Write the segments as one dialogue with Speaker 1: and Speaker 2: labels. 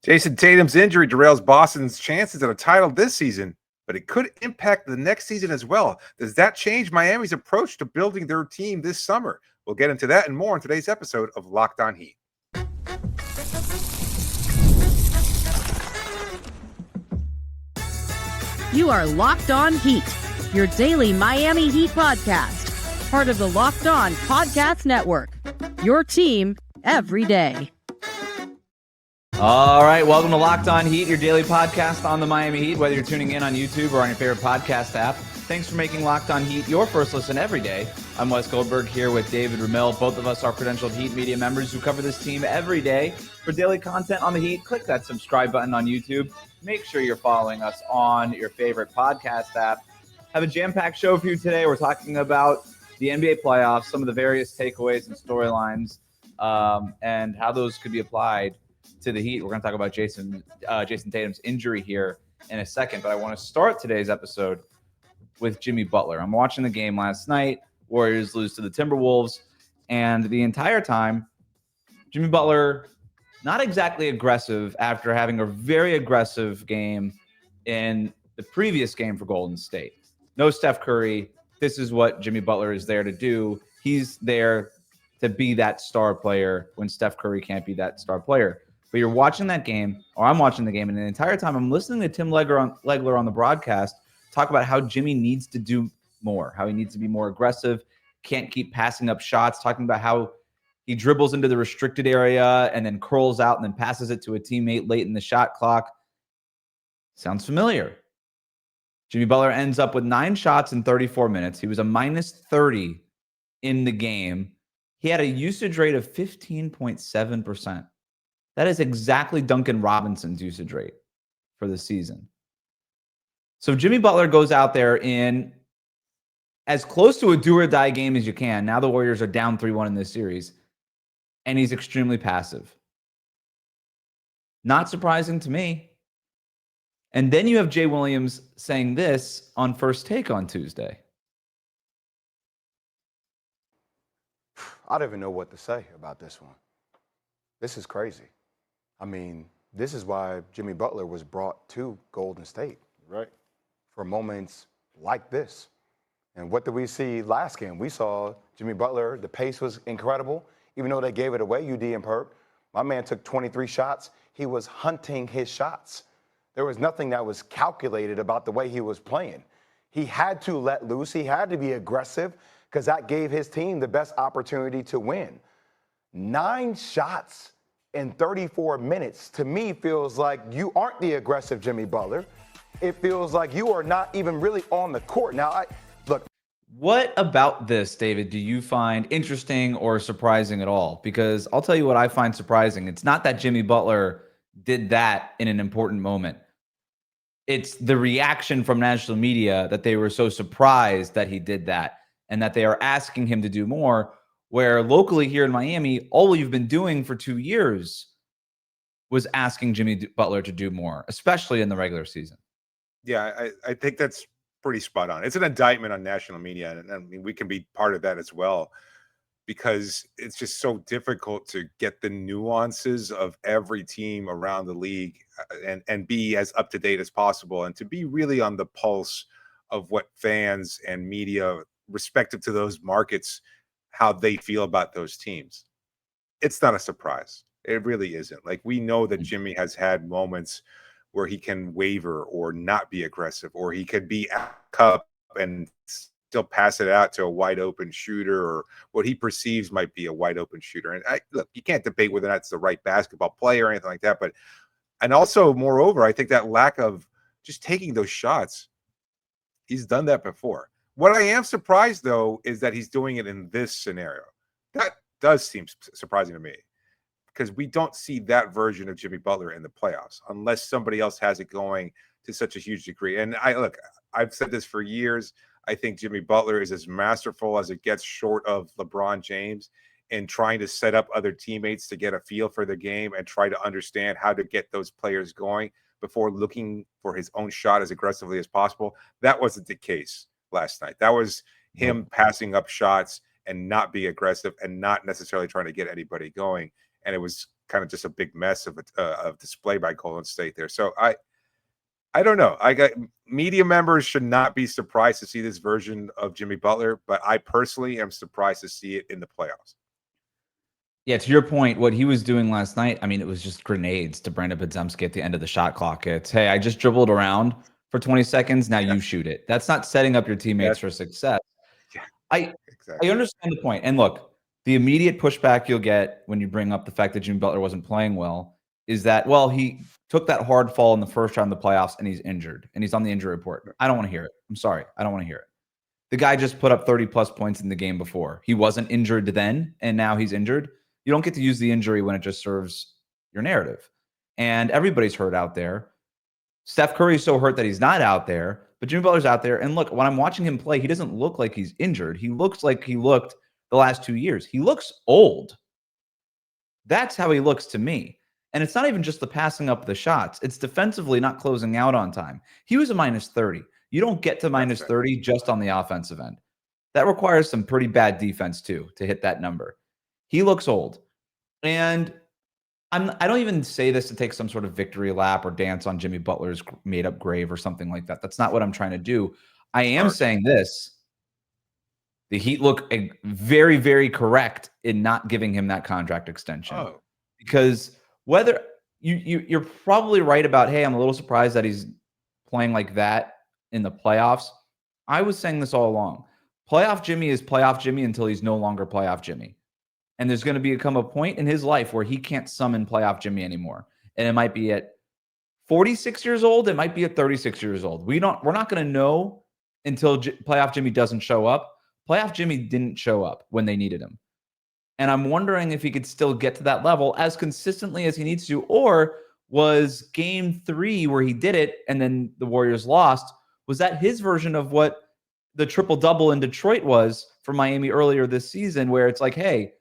Speaker 1: Jayson Tatum's injury derails Boston's chances at a title this season, but it could impact the next season as well. Does that change Miami's approach to building their team this summer? We'll get into that and more in today's episode of Locked On Heat.
Speaker 2: You are Locked On Heat, your daily Miami Heat podcast, part of the Locked On Podcast Network, your team every day.
Speaker 3: All right, welcome to Locked On Heat, your daily podcast on the Miami Heat, whether you're tuning in on YouTube or on your favorite podcast app. Thanks for making Locked On Heat your first listen every day. I'm Wes Goldberg here with David Ramil. Both of us are credentialed Heat media members who cover this team every day. For daily content on the Heat, click that subscribe button on YouTube. Make sure you're following us on your favorite podcast app. Have a jam-packed show for you today. We're talking about the NBA playoffs, some of the various takeaways and storylines, and how those could be applied to the Heat. We're going to talk about Jayson Tatum's injury here in a second, but I want to start today's episode with Jimmy Butler. I'm watching the game last night. Warriors lose to the Timberwolves, and the entire time, Jimmy Butler, not exactly aggressive after having a very aggressive game in the previous game for Golden State. No Steph Curry. This is what Jimmy Butler is there to do. He's there to be that star player when Steph Curry can't be that star player. But you're watching that game, or I'm watching the game, and the entire time I'm listening to Tim Legler on the broadcast talk about how Jimmy needs to do more, how he needs to be more aggressive, can't keep passing up shots, talking about how he dribbles into the restricted area and then curls out and then passes it to a teammate late in the shot clock. Sounds familiar. Jimmy Butler ends up with 9 shots in 34 minutes. He was a minus 30 in the game. He had a usage rate of 15.7%. That is exactly Duncan Robinson's usage rate for the season. So Jimmy Butler goes out there in as close to a do-or-die game as you can. Now the Warriors are down 3-1 in this series, and he's extremely passive. Not surprising to me. And then you have Jay Williams saying this on First Take on Tuesday.
Speaker 4: I don't even know what to say about this one. This is crazy. I mean, this is why Jimmy Butler was brought to Golden State, right? For moments like this. And what did we see last game? We saw Jimmy Butler, the pace was incredible. Even though they gave it away, UD and Perp, my man took 23 shots. He was hunting his shots. There was nothing that was calculated about the way he was playing. He had to let loose. He had to be aggressive because that gave his team the best opportunity to win. 9 shots in 34 minutes, to me, feels like you aren't the aggressive Jimmy Butler. It feels like you are not even really on the court. Now, look.
Speaker 3: What about this, David, do you find interesting or surprising at all? Because I'll tell you what I find surprising. It's not that Jimmy Butler did that in an important moment. It's the reaction from national media that they were so surprised that he did that and that they are asking him to do more, where locally here in Miami, all we've been doing for 2 years was asking Jimmy Butler to do more, especially in the regular season.
Speaker 1: Yeah, I think that's pretty spot on. It's an indictment on national media, and I mean, we can be part of that as well, because it's just so difficult to get the nuances of every team around the league and be as up to date as possible, and to be really on the pulse of what fans and media, respective to those markets, how they feel about those teams. It's not a surprise. It really isn't. Like, we know that Jimmy has had moments where he can waver or not be aggressive, or he could be at cup and still pass it out to a wide open shooter, or what he perceives might be a wide open shooter. And look, you can't debate whether that's the right basketball play or anything like that. But, and also, moreover, I think that lack of just taking those shots, he's done that before. What I am surprised, though, is that he's doing it in this scenario. That does seem surprising to me, because we don't see that version of Jimmy Butler in the playoffs unless somebody else has it going to such a huge degree. And I've said this for years. I think Jimmy Butler is as masterful as it gets, short of LeBron James, in trying to set up other teammates to get a feel for the game and try to understand how to get those players going before looking for his own shot as aggressively as possible. That wasn't the case last night. That was him passing up shots and not be aggressive and not necessarily trying to get anybody going. And it was kind of just a big mess of display by Golden State there. So I don't know. Media members should not be surprised to see this version of Jimmy Butler, but I personally am surprised to see it in the playoffs.
Speaker 3: Yeah, to your point, what he was doing last night, I mean, it was just grenades to Brandon Podziemski at the end of the shot clock. It's, hey, I just dribbled around for 20 seconds. Now you shoot it. That's not setting up your teammates for success.
Speaker 1: Yeah,
Speaker 3: I
Speaker 1: exactly.
Speaker 3: understand the point. And look, the immediate pushback you'll get when you bring up the fact that Jimmy Butler wasn't playing well is that, well, he took that hard fall in the first round of the playoffs and he's injured and he's on the injury report. I don't want to hear it. I'm sorry. I don't want to hear it. The guy just put up 30-plus points in the game before. He wasn't injured then, and now he's injured. You don't get to use the injury when it just serves your narrative. And everybody's hurt out there. Steph Curry's so hurt that he's not out there, but Jimmy Butler's out there. And look, when I'm watching him play, he doesn't look like he's injured. He looks like he looked the last 2 years. He looks old. That's how he looks to me. And it's not even just the passing up the shots. It's defensively not closing out on time. He was a minus 30. You don't get to minus 30 just on the offensive end. That requires some pretty bad defense, too, to hit that number. He looks old. And I don't even say this to take some sort of victory lap or dance on Jimmy Butler's made-up grave or something like that. That's not what I'm trying to do. I am saying this. The Heat look very, very correct in not giving him that contract extension.
Speaker 1: Oh.
Speaker 3: Because whether you're probably right about, hey, I'm a little surprised that he's playing like that in the playoffs. I was saying this all along. Playoff Jimmy is playoff Jimmy until he's no longer playoff Jimmy. And there's going to become a point in his life where he can't summon playoff Jimmy anymore. And it might be at 46 years old. It might be at 36 years old. We're not going to know until playoff Jimmy doesn't show up. Playoff Jimmy didn't show up when they needed him. And I'm wondering if he could still get to that level as consistently as he needs to, or was game 3 where he did it and then the Warriors lost, was that his version of what the triple-double in Detroit was for Miami earlier this season, where it's like, hey,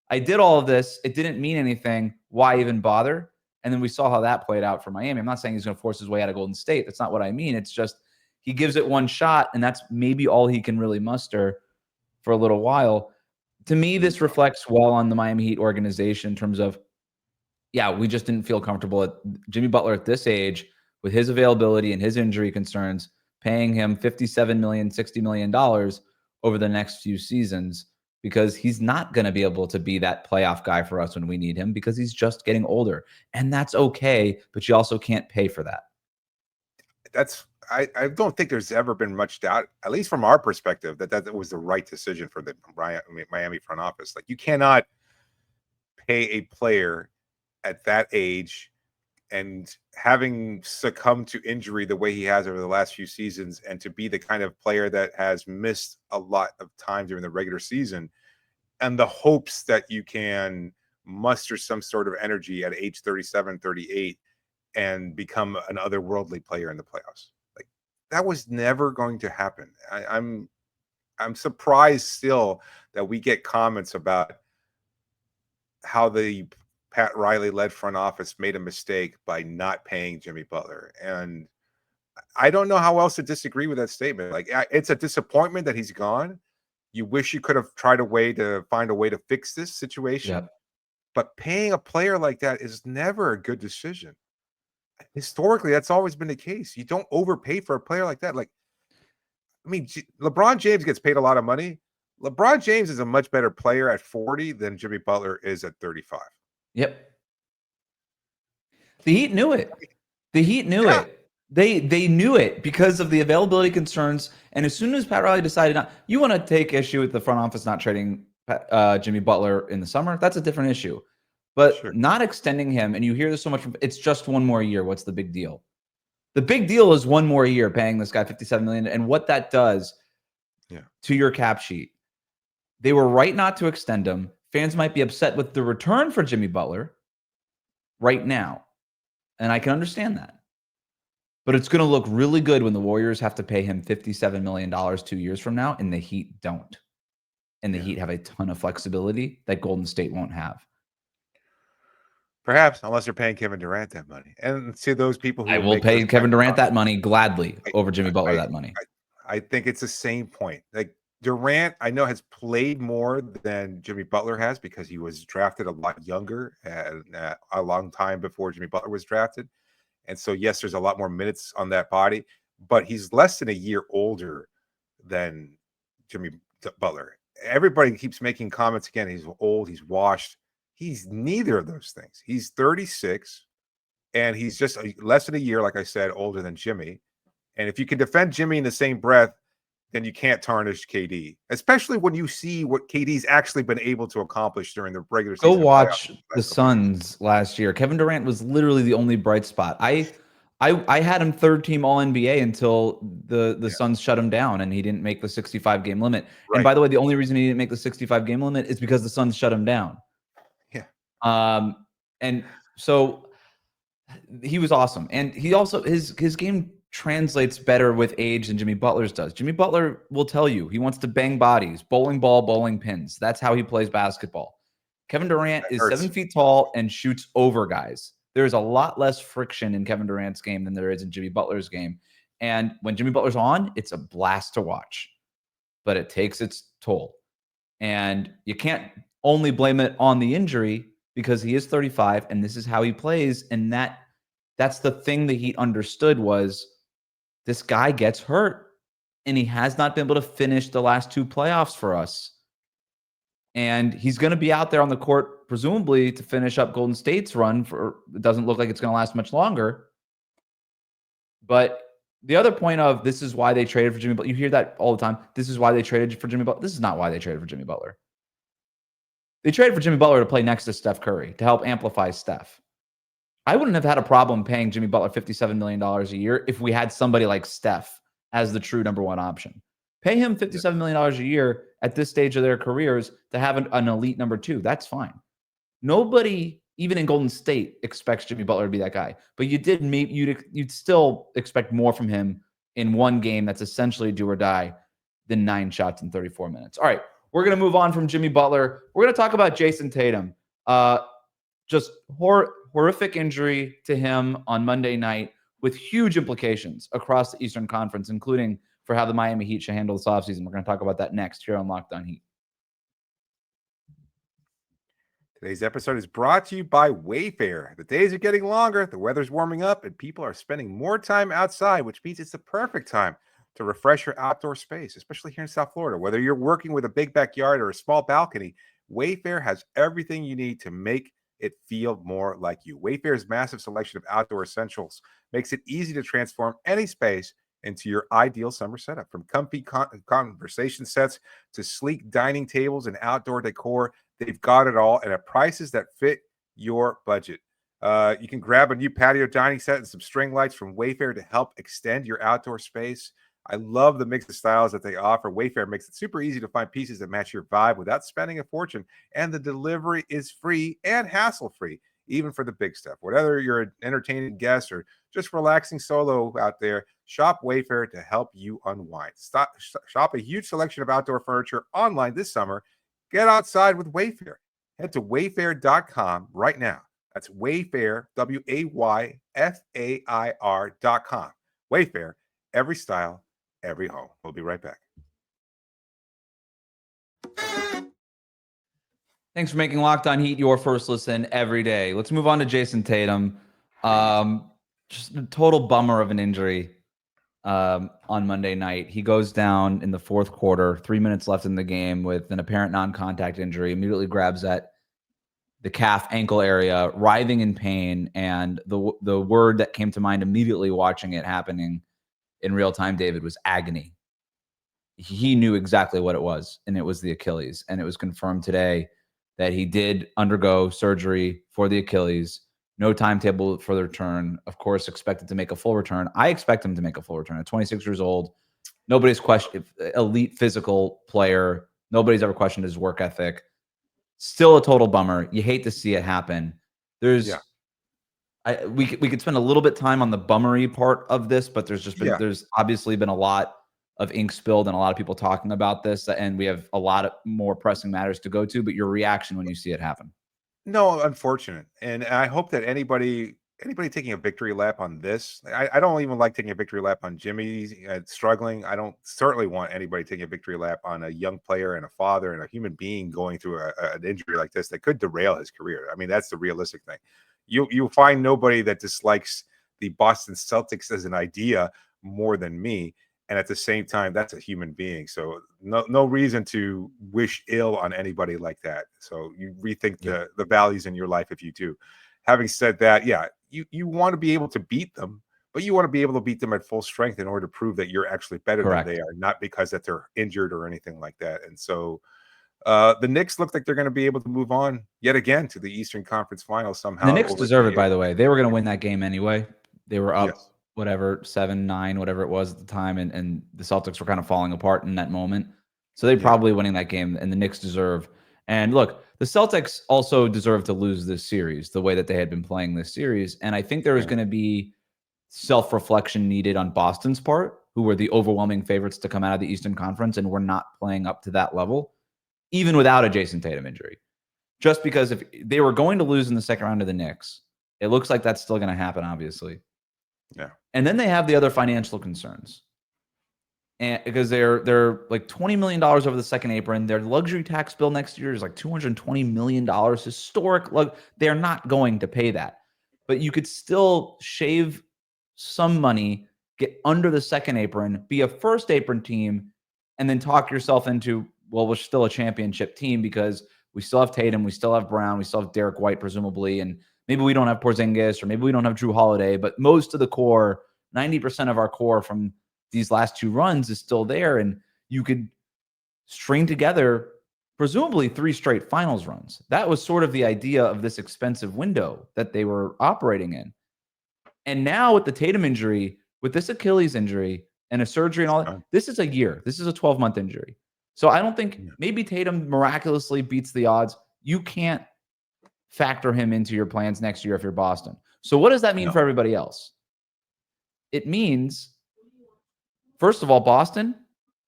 Speaker 3: I did all of this. It didn't mean anything. Why even bother? And then we saw how that played out for Miami. I'm not saying he's going to force his way out of Golden State. That's not what I mean. It's just he gives it one shot, and that's maybe all he can really muster for a little while. To me, this reflects well on the Miami Heat organization in terms of, yeah, we just didn't feel comfortable at Jimmy Butler at this age with his availability and his injury concerns, paying him $57 million, $60 million over the next few seasons, because he's not going to be able to be that playoff guy for us when we need him because he's just getting older. And that's okay, but you also can't pay for that.
Speaker 1: I don't think there's ever been much doubt, at least from our perspective, that was the right decision for the Miami front office. Like, you cannot pay a player at that age and having succumbed to injury the way he has over the last few seasons, and to be the kind of player that has missed a lot of time during the regular season, and the hopes that you can muster some sort of energy at age 37, 38 and become an otherworldly player in the playoffs. Like, that was never going to happen. I'm surprised still that we get comments about how the Pat Riley-led front office made a mistake by not paying Jimmy Butler. And I don't know how else to disagree with that statement. Like, it's a disappointment that he's gone. You wish you could have tried to find a way to fix this situation.
Speaker 3: Yep. But
Speaker 1: paying a player like that is never a good decision. Historically, that's always been the case. You don't overpay for a player like that. Like, I mean, LeBron James gets paid a lot of money. LeBron James is a much better player at 40 than Jimmy Butler is at 35.
Speaker 3: Yep. The Heat knew it. The Heat knew it. They knew it because of the availability concerns. And as soon as Pat Riley decided not, you want to take issue with the front office not trading Jimmy Butler in the summer, that's a different issue. But not extending him, and you hear this so much from, it's just one more year. What's the big deal? The big deal is one more year paying this guy $57 million, and what that does to your cap sheet. They were right not to extend him. Fans might be upset with the return for Jimmy Butler right now, and I can understand that. But it's going to look really good when the Warriors have to pay him $57 million 2 years from now, and the Heat don't. And the Heat have a ton of flexibility that Golden State won't have.
Speaker 1: Perhaps, unless you're paying Kevin Durant that money. And to those people who
Speaker 3: I will pay Kevin Durant that money gladly over Jimmy Butler that money.
Speaker 1: I think it's the same point. Like, Durant, I know, has played more than Jimmy Butler has because he was drafted a lot younger and a long time before Jimmy Butler was drafted. And so, yes, there's a lot more minutes on that body, but he's less than a year older than Jimmy Butler. Everybody keeps making comments again. He's old, he's washed. He's neither of those things. He's 36, and he's just less than a year, like I said, older than Jimmy. And if you can defend Jimmy in the same breath, then you can't tarnish KD, especially when you see what KD's actually been able to accomplish during the regular
Speaker 3: Go
Speaker 1: season.
Speaker 3: watch the Suns last year. Kevin Durant was literally the only bright spot. I had him third team All NBA until the Suns shut him down and he didn't make the 65 game limit.
Speaker 1: Right.
Speaker 3: And by the way, the only reason he didn't make the 65 game limit is because the Suns shut him down.
Speaker 1: Yeah.
Speaker 3: And so he was awesome. And he also his game translates better with age than Jimmy Butler's does. Jimmy Butler will tell you he wants to bang bodies, bowling ball, bowling pins. That's how he plays basketball. Kevin Durant is 7 feet tall and shoots over guys. There's a lot less friction in Kevin Durant's game than there is in Jimmy Butler's game. And when Jimmy Butler's on, it's a blast to watch, but it takes its toll. And you can't only blame it on the injury because he is 35 and this is how he plays. And that's the thing that he understood was this guy gets hurt and he has not been able to finish the last 2 playoffs for us. And he's going to be out there on the court, presumably to finish up Golden State's run it doesn't look like it's going to last much longer. But the other point of this is why they traded for Jimmy Butler. You hear that all the time. This is why they traded for Jimmy Butler. This is not why they traded for Jimmy Butler. They traded for Jimmy Butler to play next to Steph Curry, to help amplify Steph. I wouldn't have had a problem paying Jimmy Butler $57 million a year if we had somebody like Steph as the true number one option. Pay him $57 million a year at this stage of their careers to have an elite number 2. That's fine. Nobody, even in Golden State, expects Jimmy Butler to be that guy. But you'd still expect more from him in one game that's essentially do or die than 9 shots in 34 minutes. All right, we're going to move on from Jimmy Butler. We're going to talk about Jayson Tatum. Just horrific injury to him on Monday night with huge implications across the Eastern Conference, including for how the Miami Heat should handle this offseason. We're going to talk about that next here on Locked On Heat.
Speaker 1: Today's episode is brought to you by Wayfair. The days are getting longer, the weather's warming up, and people are spending more time outside, which means it's the perfect time to refresh your outdoor space, especially here in South Florida. Whether you're working with a big backyard or a small balcony, Wayfair has everything you need to make it feel more like you. Wayfair's massive selection of outdoor essentials makes it easy to transform any space into your ideal summer setup. From comfy conversation sets to sleek dining tables and outdoor decor, they've got it all and at prices that fit your budget. You can grab a new patio dining set and some string lights from Wayfair to help extend your outdoor space. I love the mix of styles that they offer. Wayfair makes it super easy to find pieces that match your vibe without spending a fortune, and the delivery is free and hassle-free, even for the big stuff. Whether you're an entertaining guest or just relaxing solo out there, shop Wayfair to help you unwind. Shop a huge selection of outdoor furniture online this summer. Get outside with Wayfair. Head to wayfair.com right now. That's Wayfair, Wayfair.com. Wayfair, every style, every home. We'll be right back.
Speaker 3: Thanks for making Locked On Heat your first listen every day. Let's move on to Jayson Tatum. Just a total bummer of an injury on Monday night. He goes down in the fourth quarter, 3 minutes left in the game with an apparent non-contact injury, immediately grabs at the calf ankle area, writhing in pain. And the word that came to mind immediately watching it happening in real time, David, was agony. He knew exactly what it was, and it was the Achilles. And it was confirmed today that he did undergo surgery for the Achilles. No timetable for the return. Of course, expected to make a full return. I expect him to make a full return. At 26 years old, nobody's questioned, elite physical player. Nobody's ever questioned his work ethic. Still a total bummer. You hate to see it happen. We could spend a little bit of time on the bummery part of this, but there's obviously been a lot of ink spilled and a lot of people talking about this, and we have a lot of more pressing matters to go to. But your reaction when you see it happen?
Speaker 1: No, unfortunate. And I hope that anybody anybody taking a victory lap on this. I don't even like taking a victory lap on Jimmy struggling. I don't certainly want anybody taking a victory lap on a young player and a father and a human being going through an injury like this that could derail his career. I mean, that's the realistic thing. You'll find nobody that dislikes the Boston Celtics as an idea more than me. And at the same time, that's a human being. So no reason to wish ill on anybody like that. So you rethink the values in your life if you do. Having said that, yeah, you want to be able to beat them, but you want to be able to beat them at full strength in order to prove that you're actually better
Speaker 3: Correct.
Speaker 1: than they are, not because that they're injured or anything like that. And so the Knicks look like they're going to be able to move on yet again to the Eastern Conference Finals somehow.
Speaker 3: The Knicks deserve it, by the way. They were going to win that game anyway. They were up,
Speaker 1: Yes.
Speaker 3: whatever, 7-9, whatever it was at the time, and the Celtics were kind of falling apart in that moment. So they probably winning that game, and the Knicks deserve. And look, the Celtics also deserve to lose this series the way that they had been playing this series. And I think there was going to be self-reflection needed on Boston's part, who were the overwhelming favorites to come out of the Eastern Conference and were not playing up to that level, even without a Jayson Tatum injury. Just because if they were going to lose in the second round to the Knicks, it looks like that's still going to happen, obviously.
Speaker 1: Yeah.
Speaker 3: And then they have the other financial concerns. And because they're like $20 million over the second apron. Their luxury tax bill next year is like $220 million. Historic. They're not going to pay that. But you could still shave some money, get under the second apron, be a first apron team, and then talk yourself into, well, we're still a championship team because we still have Tatum, we still have Brown, we still have Derek White, presumably, and maybe we don't have Porzingis, or maybe we don't have Drew Holiday, but most of the core, 90% of our core from these last two runs is still there, and you could string together presumably 3 straight finals runs. That was sort of the idea of this expensive window that they were operating in. And now with the Tatum injury, with this Achilles injury and a surgery and all that, this is a year. This is a 12-month injury. So I don't think maybe Tatum miraculously beats the odds. You can't factor him into your plans next year if you're Boston. So what does that mean for everybody else? It means, first of all, Boston,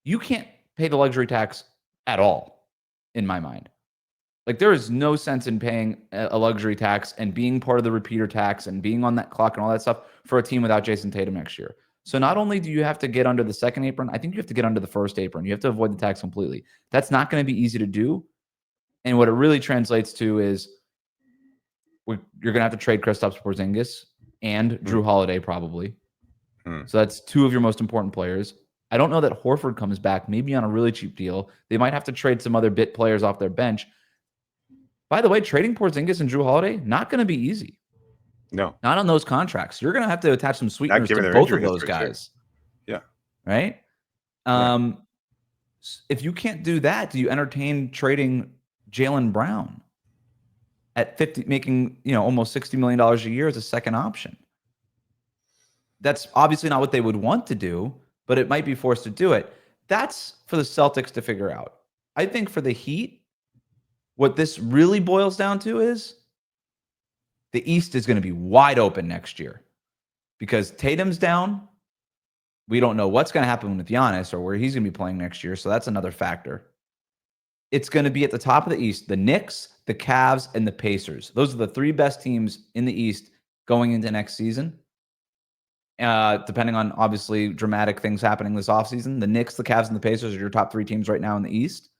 Speaker 3: you can't pay the luxury tax at all, in my mind. Like, there is no sense in paying a luxury tax and being part of the repeater tax and being on that clock and all that stuff for a team without Jayson Tatum next year. So not only do you have to get under the second apron, I think you have to get under the first apron. You have to avoid the tax completely. That's not going to be easy to do. And what it really translates to is you're going to have to trade Kristaps Porzingis and Drew Holiday probably. So that's 2 of your most important players. I don't know that Horford comes back, maybe on a really cheap deal. They might have to trade some other bit players off their bench. By the way, trading Porzingis and Drew Holiday, not going to be easy.
Speaker 1: No.
Speaker 3: Not on those contracts. You're going to have to attach some sweeteners to both of those guys.
Speaker 1: Yeah.
Speaker 3: Right? If you can't do that, do you entertain trading Jaylen Brown at 50, making, almost $60 million a year as a second option? That's obviously not what they would want to do, but it might be forced to do it. That's for the Celtics to figure out. I think for the Heat, what this really boils down to is the East is going to be wide open next year because Tatum's down. We don't know what's going to happen with Giannis or where he's going to be playing next year, so that's another factor. It's going to be at the top of the East, the Knicks, the Cavs, and the Pacers. Those are the 3 best teams in the East going into next season. Depending on, obviously, dramatic things happening this offseason. The Knicks, the Cavs, and the Pacers are your top 3 teams right now in the East.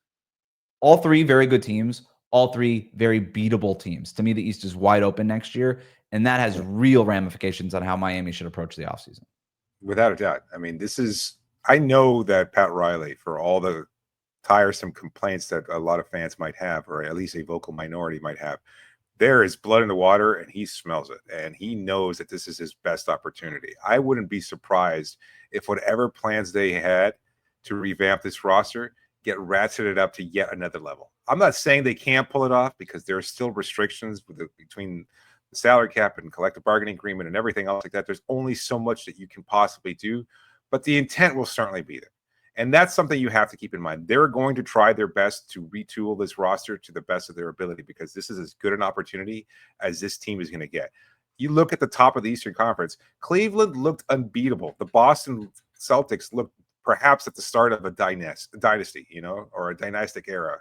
Speaker 3: All 3 very good teams. All 3 very beatable teams. To me, the East is wide open next year, and that has real ramifications on how Miami should approach the offseason.
Speaker 1: Without a doubt. I mean, I know that Pat Riley, for all the tiresome complaints that a lot of fans might have, or at least a vocal minority might have, there is blood in the water, and he smells it, and he knows that this is his best opportunity. I wouldn't be surprised if whatever plans they had to revamp this roster get ratcheted up to yet another level. I'm not saying they can't pull it off because there are still restrictions between the salary cap and collective bargaining agreement and everything else like that. There's only so much that you can possibly do, but the intent will certainly be there. And that's something you have to keep in mind. They're going to try their best to retool this roster to the best of their ability because this is as good an opportunity as this team is going to get. You look at the top of the Eastern Conference, Cleveland looked unbeatable. The Boston Celtics looked perhaps at the start of a dynasty, or a dynastic era.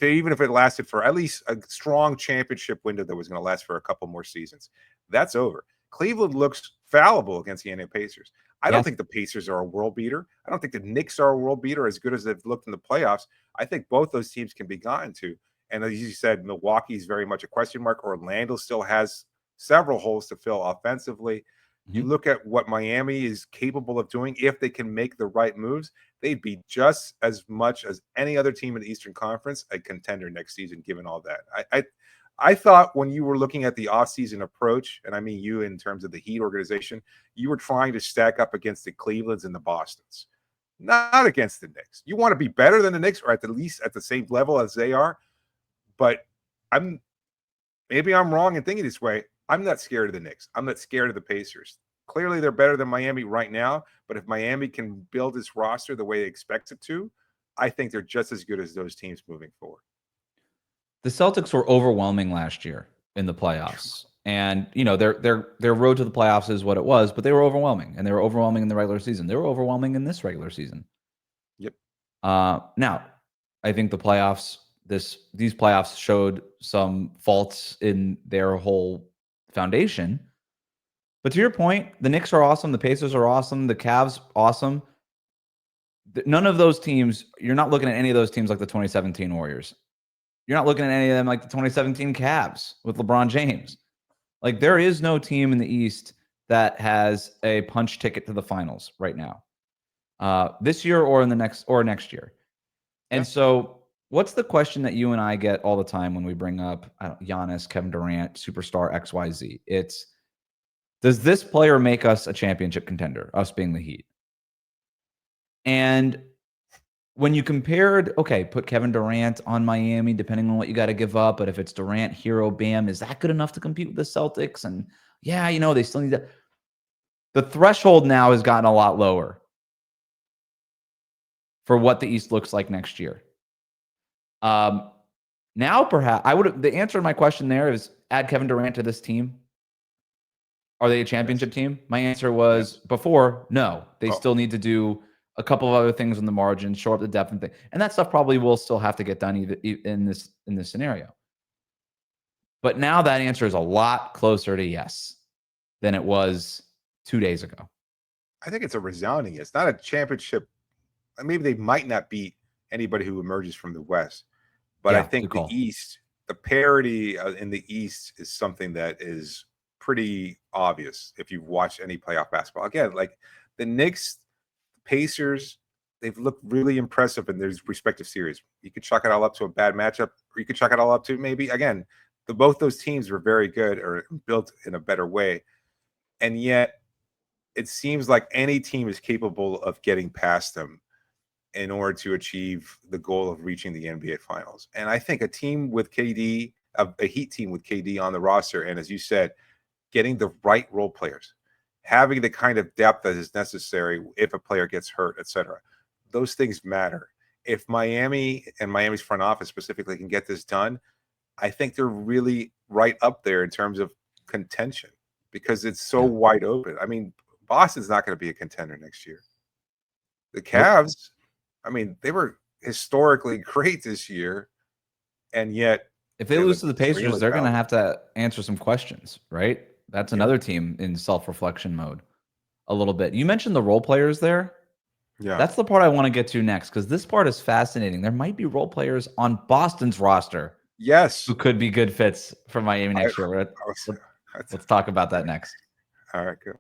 Speaker 1: Even if it lasted for at least a strong championship window that was going to last for a couple more seasons. That's over. Cleveland looks fallible against the Indiana Pacers. I don't
Speaker 3: Yes.
Speaker 1: think the Pacers are a world beater. I don't think the Knicks are a world beater as good as they've looked in the playoffs. I think both those teams can be gotten to. And as you said, Milwaukee is very much a question mark. Orlando still has several holes to fill offensively. You
Speaker 3: Mhm.
Speaker 1: look at what Miami is capable of doing if they can make the right moves. They'd be just as much as any other team in the Eastern Conference a contender next season, given all that. I thought when you were looking at the offseason approach, and I mean you in terms of the Heat organization, you were trying to stack up against the Clevelands and the Bostons, not against the Knicks. You want to be better than the Knicks or at the least at the same level as they are. But I'm maybe I'm wrong in thinking this way. I'm not scared of the Knicks. I'm not scared of the Pacers. Clearly, they're better than Miami right now. But if Miami can build its roster the way it expects it to, I think they're just as good as those teams moving forward.
Speaker 3: The Celtics were overwhelming last year in the playoffs. And, their road to the playoffs is what it was, but they were overwhelming. And they were overwhelming in the regular season. They were overwhelming in this regular season.
Speaker 1: Yep.
Speaker 3: Now, I think the playoffs, these playoffs showed some faults in their whole foundation. But to your point, the Knicks are awesome. The Pacers are awesome. The Cavs, awesome. None of those teams, you're not looking at any of those teams like the 2017 Warriors. You're not looking at any of them like the 2017 Cavs with LeBron James. Like, there is no team in the East that has a punch ticket to the finals right now, this year or in the next year. And so, what's the question that you and I get all the time when we bring up Giannis, Kevin Durant, superstar XYZ? It's, does this player make us a championship contender? Us being the Heat. And when you compared, okay, put Kevin Durant on Miami, depending on what you got to give up. But if it's Durant, Hero, Bam, is that good enough to compete with the Celtics? And yeah, they still need that. The threshold now has gotten a lot lower for what the East looks like next year. Now, perhaps the answer to my question there is add Kevin Durant to this team. Are they a championship team? My answer was before, no. They still need to do a couple of other things on the margin, show up the depth and thing. And that stuff probably will still have to get done in this scenario. But now that answer is a lot closer to yes than it was 2 days ago.
Speaker 1: I think it's a resounding yes. Not a championship. Maybe they might not beat anybody who emerges from the West. But I think the East, the parity in the East is something that is pretty obvious if you've watched any playoff basketball. Again, like the Knicks, Pacers, they've looked really impressive in their respective series. You could chalk it all up to a bad matchup, or you could chalk it all up to maybe, again, both those teams were very good or built in a better way. And yet it seems like any team is capable of getting past them in order to achieve the goal of reaching the NBA Finals. And I think a team with KD, a Heat team with KD on the roster, and as you said, getting the right role players, having the kind of depth that is necessary if a player gets hurt, etc. Those things matter. If Miami and Miami's front office specifically can get this done, I think they're really right up there in terms of contention because it's so wide open. I mean, Boston's not going to be a contender next year. The Cavs, I mean, they were historically great this year, and yet
Speaker 3: if they lose to the Pacers, they're going to have to answer some questions, right? That's another team in self-reflection mode a little bit. You mentioned the role players there.
Speaker 1: Yeah.
Speaker 3: That's the part I want to get to next because this part is fascinating. There might be role players on Boston's roster.
Speaker 1: Yes.
Speaker 3: Who could be good fits for Miami next year. Let's talk about that next.
Speaker 1: All right, good.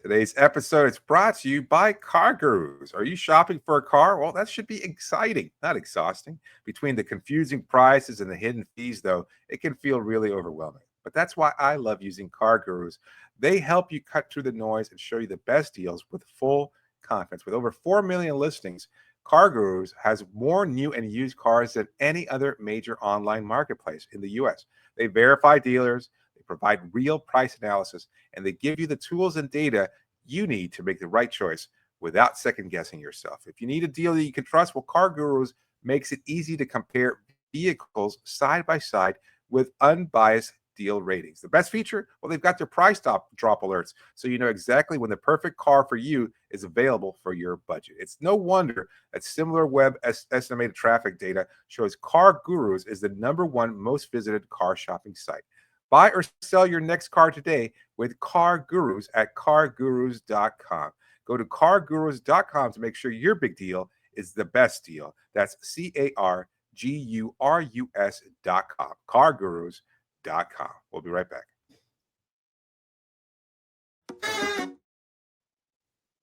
Speaker 1: Today's episode is brought to you by Car Gurus. Are you shopping for a car? Well, that should be exciting, not exhausting. Between the confusing prices and the hidden fees, though, it can feel really overwhelming. But that's why I love using Car Gurus. They help you cut through the noise and show you the best deals with full confidence. With over 4 million listings, Car Gurus has more new and used cars than any other major online marketplace in the U.S. They verify dealers, they provide real price analysis, and they give you the tools and data you need to make the right choice without second-guessing yourself. If you need a deal that you can trust, well, Car Gurus makes it easy to compare vehicles side by side with unbiased deal ratings. The best feature? Well, they've got their price drop alerts, so you know exactly when the perfect car for you is available for your budget. It's no wonder that similar web estimated traffic data shows Car Gurus is the #1 most visited car shopping site. Buy or sell your next car today with Car Gurus at cargurus.com. Go to cargurus.com to make sure your big deal is the best deal. That's CARGURUS.com. Cargurus.com. We'll be right back.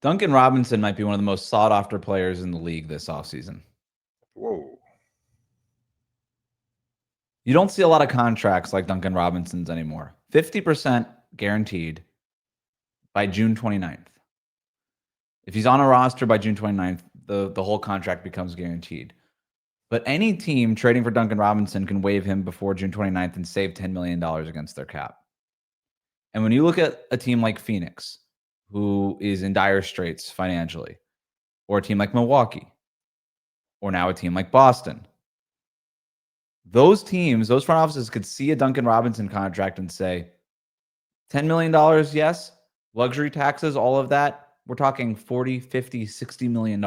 Speaker 3: Duncan Robinson might be one of the most sought-after players in the league this offseason.
Speaker 1: Whoa.
Speaker 3: You don't see a lot of contracts like Duncan Robinson's anymore. 50% guaranteed by June 29th. If he's on a roster by June 29th, the whole contract becomes guaranteed. But any team trading for Duncan Robinson can waive him before June 29th and save $10 million against their cap. And when you look at a team like Phoenix, who is in dire straits financially, or a team like Milwaukee, or now a team like Boston, those teams, those front offices could see a Duncan Robinson contract and say, $10 million, yes. Luxury taxes, all of that. We're talking $40, $50, $60 million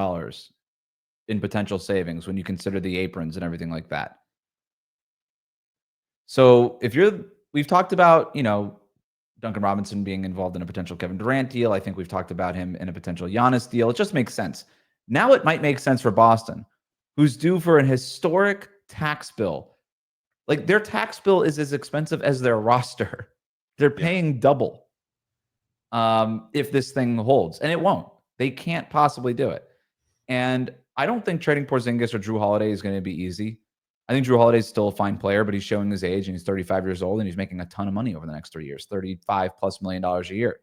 Speaker 3: in potential savings when you consider the aprons and everything like that. So we've talked about, Duncan Robinson being involved in a potential Kevin Durant deal. I think we've talked about him in a potential Giannis deal. It just makes sense. Now it might make sense for Boston, who's due for an historic tax bill. Like, their tax bill is as expensive as their roster. They're paying double if this thing holds, and it won't. They can't possibly do it. And I don't think trading Porzingis or Drew Holiday is going to be easy. I think Drew Holiday is still a fine player, but he's showing his age, and he's 35 years old, and he's making a ton of money over the next 3 years, $35+ million a year.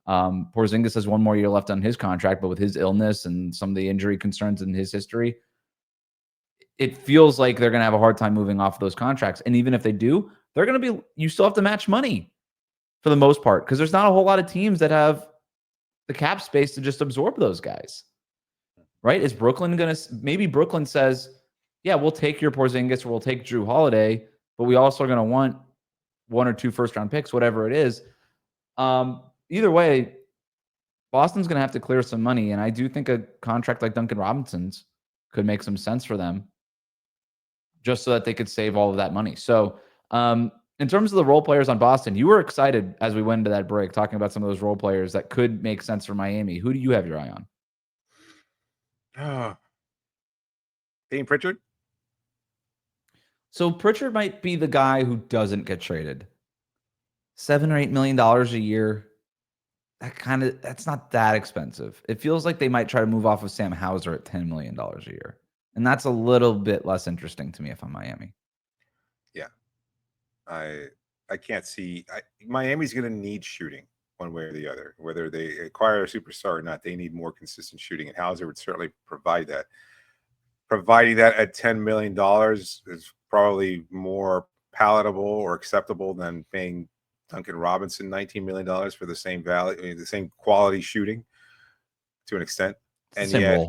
Speaker 3: Porzingis has one more year left on his contract, but with his illness and some of the injury concerns in his history, it feels like they're going to have a hard time moving off of those contracts. And even if they do, you still have to match money for the most part, because there's not a whole lot of teams that have the cap space to just absorb those guys, right? Is Brooklyn maybe Brooklyn says, yeah, we'll take your Porzingis or we'll take Drew Holiday, but we also are going to want 1 or 2 first-round picks, whatever it is. Either way, Boston's going to have to clear some money, and I do think a contract like Duncan Robinson's could make some sense for them, just so that they could save all of that money. So in terms of the role players on Boston, you were excited as we went into that break talking about some of those role players that could make sense for Miami. Who do you have your eye on?
Speaker 1: Dane Pritchard?
Speaker 3: So Pritchard might be the guy who doesn't get traded. $7 or $8 million a year. That's not that expensive. It feels like they might try to move off of Sam Hauser at $10 million a year. And that's a little bit less interesting to me if I'm Miami.
Speaker 1: Yeah. I can't see. Miami's going to need shooting one way or the other. Whether they acquire a superstar or not, they need more consistent shooting. And Hauser would certainly provide that. Providing that at $10 million is probably more palatable or acceptable than paying Duncan Robinson $19 million for the same value, the same quality shooting to an extent. And yet,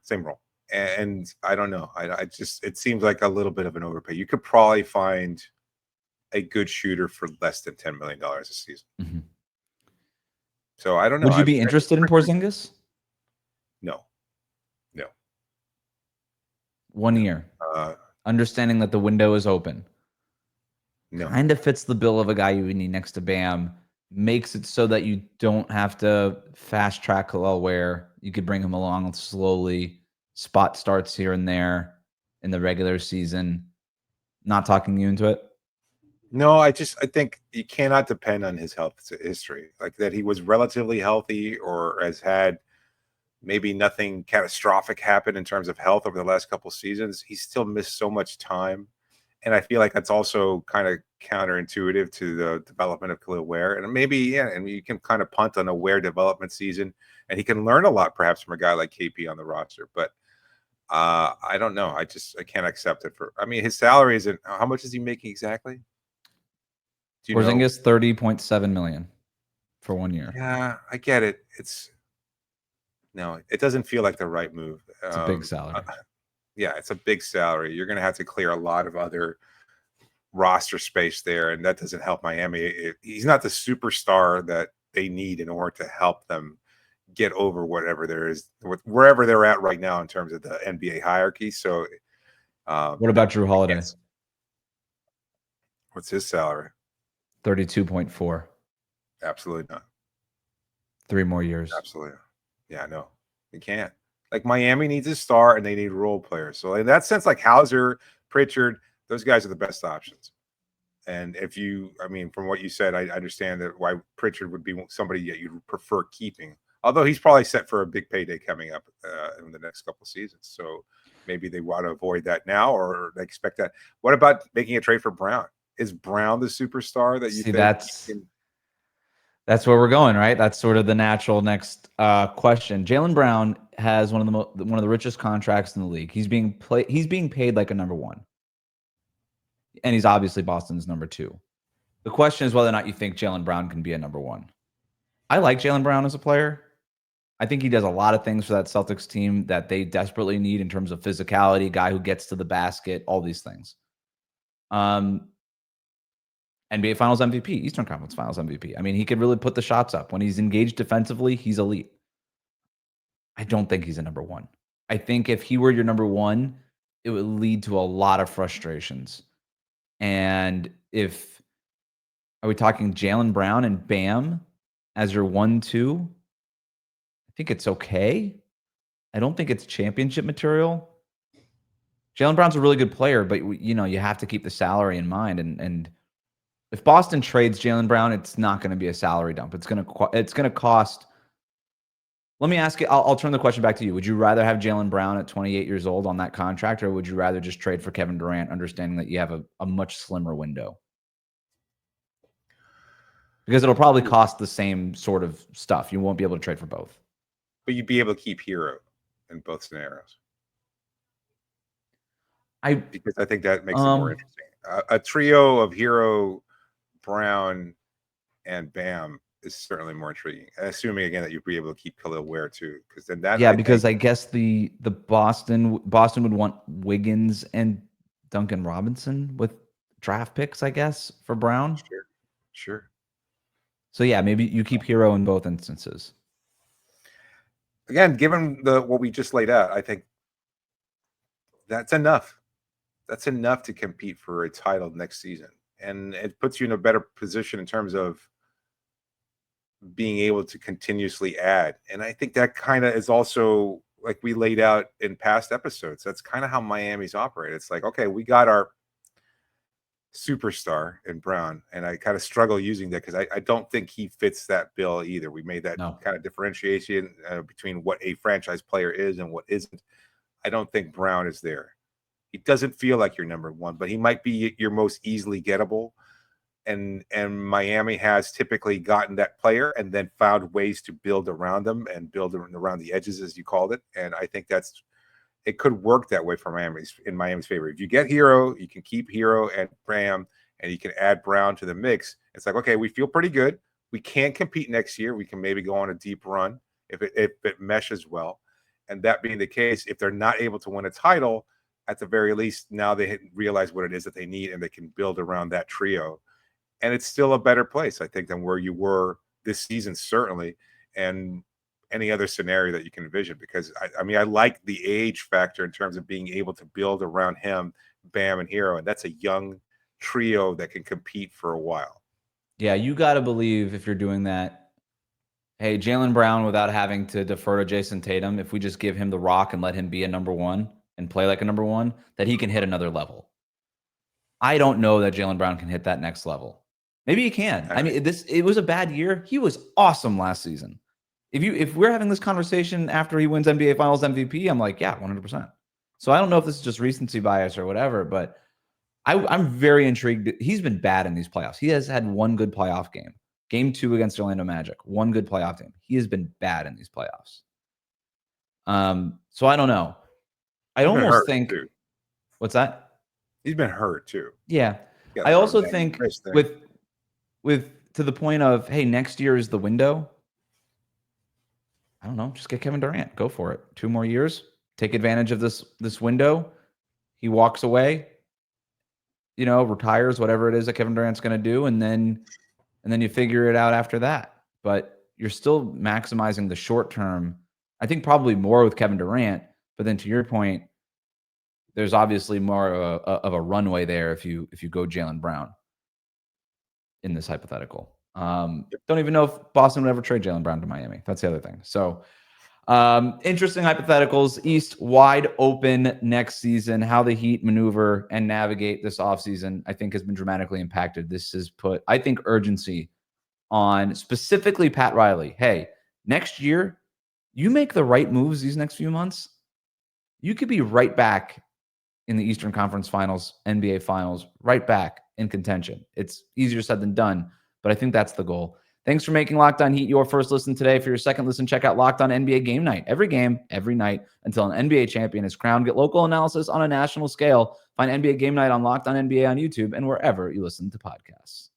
Speaker 1: same role. And I don't know. It seems like a little bit of an overpay. You could probably find a good shooter for less than $10 million a season.
Speaker 3: Mm-hmm.
Speaker 1: So I don't know.
Speaker 3: Would you be interested in Porzingis?
Speaker 1: No.
Speaker 3: 1 year. Understanding that the window is open.
Speaker 1: No.
Speaker 3: Kind of fits the bill of a guy you would need next to Bam. Makes it so that you don't have to fast track Khalil Ware. You could bring him along slowly. Spot starts here and there in the regular season. Not talking you into it?
Speaker 1: No, I think you cannot depend on his health history. Like that he was relatively healthy or has had maybe nothing catastrophic happen in terms of health over the last couple of seasons. He still missed so much time. And I feel like that's also kind of counterintuitive to the development of Khalil Ware. And maybe, and you can kind of punt on a Ware development season, and he can learn a lot perhaps from a guy like KP on the roster. But I don't know. I can't accept it his salary isn't, how much is he making exactly?
Speaker 3: Porzingis, $30.7 million for 1 year.
Speaker 1: Yeah, I get it. It doesn't feel like the right move.
Speaker 3: It's a big salary.
Speaker 1: It's a big salary. You're going to have to clear a lot of other roster space there, and that doesn't help Miami. He's not the superstar that they need in order to help them get over whatever there is, wherever they're at right now in terms of the NBA hierarchy. So,
Speaker 3: what about Drew Holiday?
Speaker 1: What's his salary?
Speaker 3: 32.4.
Speaker 1: Absolutely not.
Speaker 3: 3 more years.
Speaker 1: Absolutely. Yeah, no, you can't. Like Miami needs a star and they need role players. So in that sense, like Hauser, Pritchard, those guys are the best options. And if you, I mean, from what you said, I understand that why Pritchard would be somebody that you'd prefer keeping. Although he's probably set for a big payday coming up in the next couple of seasons. So maybe they want to avoid that now or they expect that. What about making a trade for Brown? Is Brown the superstar that you
Speaker 3: See,
Speaker 1: think?
Speaker 3: that's where we're going, right? That's sort of the natural next question. Jaylen Brown has one of the richest contracts in the league. He's being paid like a number one, and he's obviously Boston's number two. The question is whether or not you think Jaylen Brown can be a number one. I like Jaylen Brown as a player. I think he does a lot of things for that Celtics team that they desperately need in terms of physicality, guy who gets to the basket, all these things. NBA Finals MVP, Eastern Conference Finals MVP. I mean, he could really put the shots up. When he's engaged defensively, he's elite. I don't think he's a number one. I think if he were your number one, it would lead to a lot of frustrations. And are we talking Jaylen Brown and Bam as your 1-2? I think it's okay. I don't think it's championship material. Jaylen Brown's a really good player, but you have to keep the salary in mind. And if Boston trades Jaylen Brown, it's not going to be a salary dump. It's going to cost. Let me ask you. I'll turn the question back to you. Would you rather have Jaylen Brown at 28 years old on that contract, or would you rather just trade for Kevin Durant, understanding that you have a much slimmer window? Because it'll probably cost the same sort of stuff. You won't be able to trade for both.
Speaker 1: But you'd be able to keep Hero in both scenarios. Because I think that makes it more interesting. A trio of Hero, Brown, and Bam is certainly more intriguing. Assuming again that you'd be able to keep Khalil Ware too, because then that
Speaker 3: I guess the Boston would want Wiggins and Duncan Robinson with draft picks, I guess, for Brown.
Speaker 1: Sure.
Speaker 3: So yeah, maybe you keep Hero in both instances.
Speaker 1: Again, given what we just laid out, I think that's enough. That's enough to compete for a title next season. And it puts you in a better position in terms of being able to continuously add. And I think that kind of is also like we laid out in past episodes. That's kind of how Miami's operate. It's like, okay, we got our superstar in Brown, and I kind of struggle using that because I don't think he fits that bill either. We made that kind of differentiation between what a franchise player is and what isn't. I don't think Brown is there. He doesn't feel like your number one, but he might be your most easily gettable. And Miami has typically gotten that player and then found ways to build around them and build around the edges, as you called it. And I think it could work that way for Miami's favor. If you get Hero, you can keep Hero and Bam, and you can add Brown to the mix. It's like, okay, we feel pretty good. We can't compete next year. We can maybe go on a deep run if it meshes well. And that being the case, if they're not able to win a title, at the very least, now they realize what it is that they need, and they can build around that trio. And it's still a better place, I think, than where you were this season, certainly, and any other scenario that you can envision. Because, I mean, I like the age factor in terms of being able to build around him, Bam, and Hero. And that's a young trio that can compete for a while.
Speaker 3: Yeah, you got to believe if you're doing that, hey, Jaylen Brown, without having to defer to Jayson Tatum, if we just give him the rock and let him be a number one and play like a number one, that he can hit another level. I don't know that Jaylen Brown can hit that next level. Maybe he can. I mean, it was a bad year. He was awesome last season. If we're having this conversation after he wins NBA Finals MVP, I'm like, yeah, 100%. So I don't know if this is just recency bias or whatever, but I'm very intrigued. He's been bad in these playoffs. He has had one good playoff game. Game 2 against Orlando Magic. One good playoff game. He has been bad in these playoffs. So I don't know. I almost think
Speaker 1: too.
Speaker 3: What's that?
Speaker 1: He's been hurt too.
Speaker 3: Yeah. I also think with to the point of, hey, next year is the window. I don't know. Just get Kevin Durant. Go for it. 2 more years. Take advantage of this window. He walks away, retires, whatever it is that Kevin Durant's going to do. And then you figure it out after that. But you're still maximizing the short term. I think probably more with Kevin Durant. But then to your point, there's obviously more of a runway there if you go Jaylen Brown. in this hypothetical. Don't even know if Boston would ever trade Jaylen Brown to Miami. That's the other thing. So interesting hypotheticals. East wide open next season. How the Heat maneuver and navigate this offseason, I think, has been dramatically impacted. This has put, I think, urgency on specifically Pat Riley. Hey, next year, you make the right moves these next few months, you could be right back in the Eastern Conference Finals, NBA Finals, right back in contention. It's easier said than done, but I think that's the goal. Thanks for making Locked On Heat your first listen today. For your second listen, check out Locked On NBA Game Night. Every game, every night, until an NBA champion is crowned. Get local analysis on a national scale. Find NBA Game Night on Locked On NBA on YouTube and wherever you listen to podcasts.